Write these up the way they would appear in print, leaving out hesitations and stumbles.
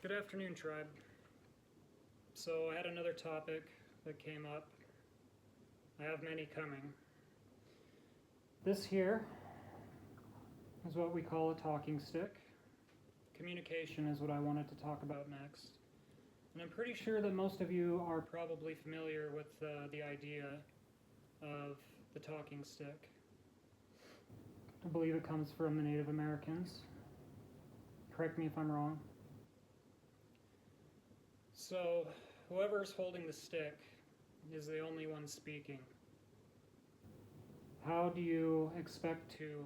Good afternoon, tribe. So I had another topic that came up. I have many coming. This here is what we call a talking stick. Communication is what I wanted to talk about next. And I'm pretty sure that most of you are probably familiar with the idea of the talking stick. I believe it comes from the Native Americans. Correct me if I'm wrong. So, whoever's holding the stick is the only one speaking. How do you expect to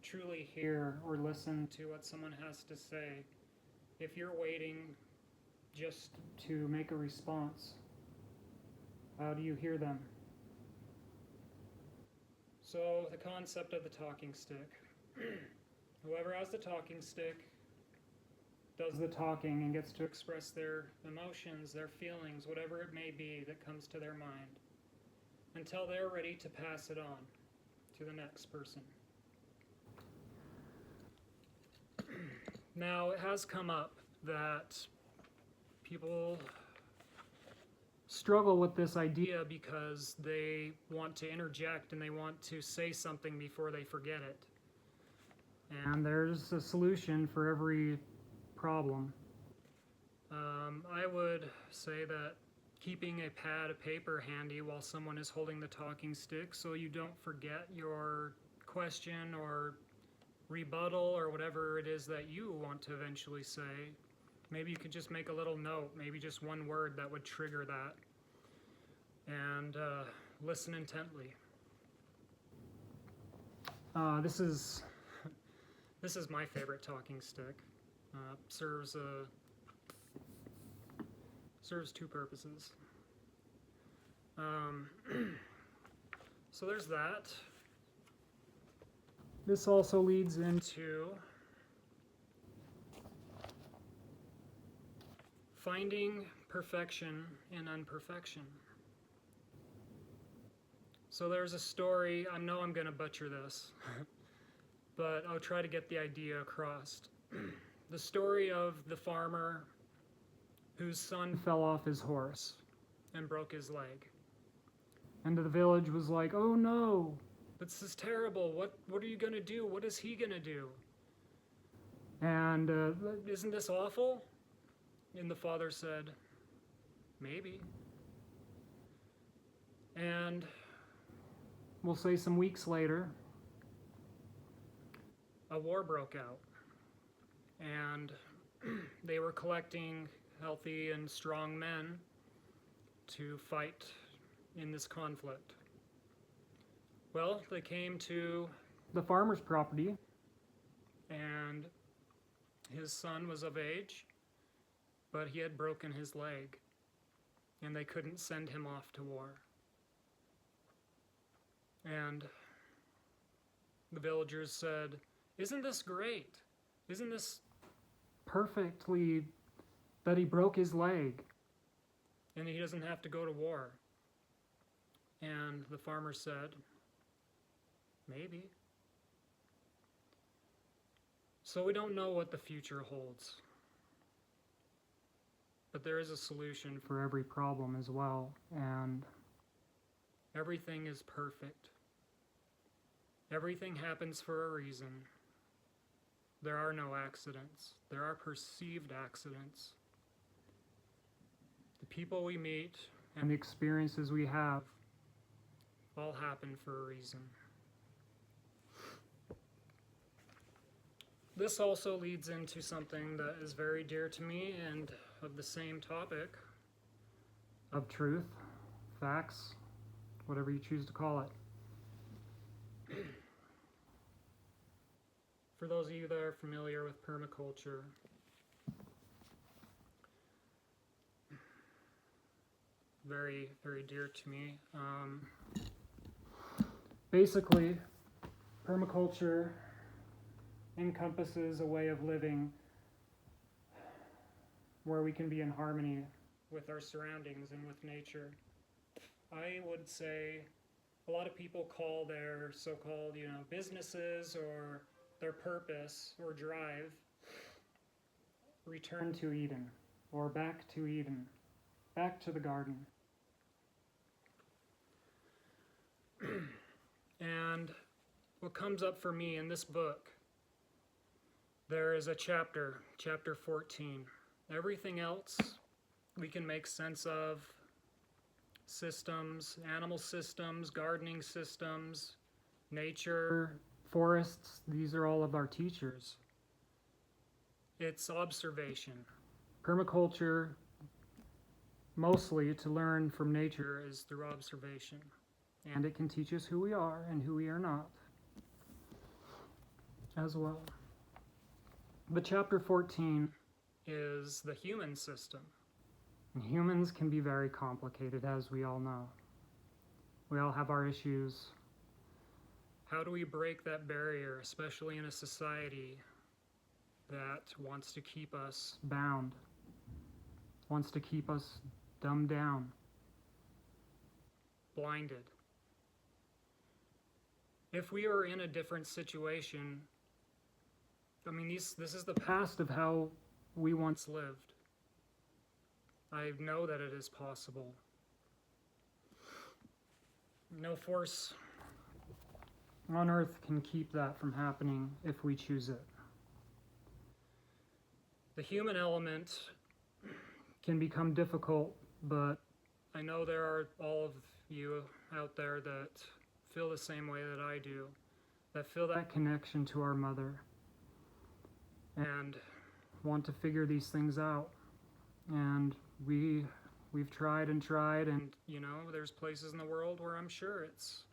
truly hear or listen to what someone has to say if you're waiting just to make a response? How do you hear them? So, the concept of the talking stick. Whoever has the talking stick does the talking and gets to express their emotions, their feelings, whatever it may be that comes to their mind, until they're ready to pass it on to the next person. Now, it has come up that people struggle with this idea because they want to interject and they want to say something before they forget it. And there's a solution for every problem. I would say that keeping a pad of paper handy while someone is holding the talking stick so you don't forget your question or rebuttal or whatever it is that you want to eventually say. Maybe you could just make a little note, maybe just one word that would trigger that, and listen intently. This is my favorite talking stick. Serves two purposes. So there's that. This also leads into finding perfection in unperfection. So there's a story, I know I'm going to butcher this, but I'll try to get the idea across. The story of the farmer whose son fell off his horse and broke his leg. And the village was like, oh no, this is terrible. What are you going to do? What is he going to do? And isn't this awful? And the father said, maybe. And we'll say some weeks later, a war broke out. And they were collecting healthy and strong men to fight in this conflict. Well, they came to the farmer's property, and his son was of age, but he had broken his leg, and they couldn't send him off to war. And the villagers said, isn't this great? Isn't this perfectly that he broke his leg and he doesn't have to go to war? And the farmer said, maybe. So we don't know what the future holds. But there is a solution for every problem as well, and everything is perfect. Everything happens for a reason. There are no accidents. There are perceived accidents. The people we meet and the experiences we have all happen for a reason. This also leads into something that is very dear to me and of the same topic of truth, facts, whatever you choose to call it. For those of you that are familiar with permaculture, very, very dear to me. Basically, permaculture encompasses a way of living where we can be in harmony with our surroundings and with nature. I would say a lot of people call their so-called, businesses or their purpose or drive return to Eden, or back to Eden, back to the garden. And what comes up for me in this book, there is a chapter 14. Everything else we can make sense of: systems, animal systems, gardening systems, nature, forests. These are all of our teachers. It's observation. Permaculture, mostly to learn from nature, is through observation. And it can teach us who we are and who we are not as well. But chapter 14 is the human system. And humans can be very complicated, as we all know. We all have our issues. How do we break that barrier, especially in a society that wants to keep us bound, wants to keep us dumbed down, blinded? If we are in a different situation, I mean, this is the past of how we once lived. I know that it is possible. No force on earth can keep that from happening if we choose it. The human element can become difficult, but I know there are all of you out there that feel the same way that I do, that feel that connection to our mother and want to figure these things out. And we've tried and tried, and there's places in the world where I'm sure it's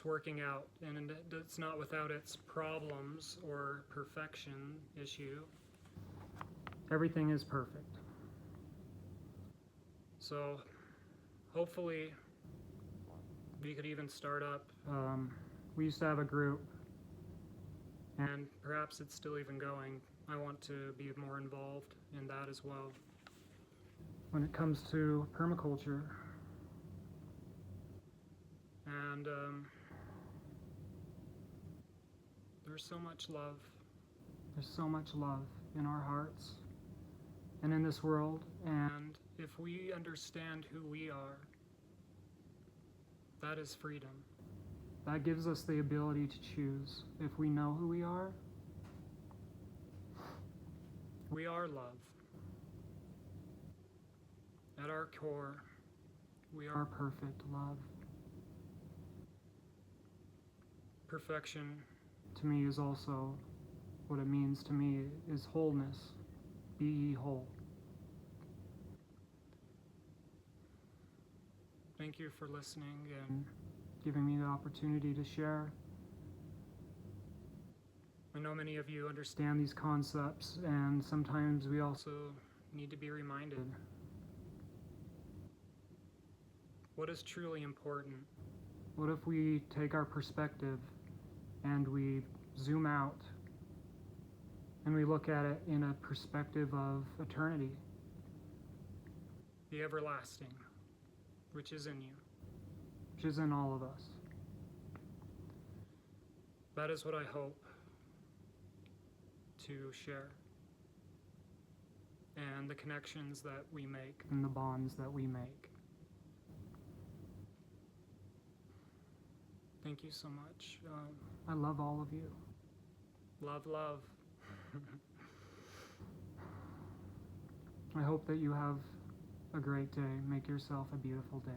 working out, and it's not without its problems or perfection issue. Everything is perfect. So hopefully we could even start up. We used to have a group, and perhaps it's still even going. I want to be more involved in that as well. When it comes to permaculture. And there's so much love. There's so much love in our hearts and in this world. And if we understand who we are, that is freedom. That gives us the ability to choose. If we know who we are love. At our core, we are perfect love. Perfection, to me, is also what it means to me is wholeness. Be ye whole. Thank you for listening and giving me the opportunity to share. I know many of you understand these concepts, and sometimes we also need to be reminded. What is truly important? What if we take our perspective and we zoom out and we look at it in a perspective of eternity? The everlasting, which is in you, which is in all of us. That is what I hope to share, and the connections that we make and the bonds that we make. Thank you so much. I love all of you. Love, love. I hope that you have a great day. Make yourself a beautiful day.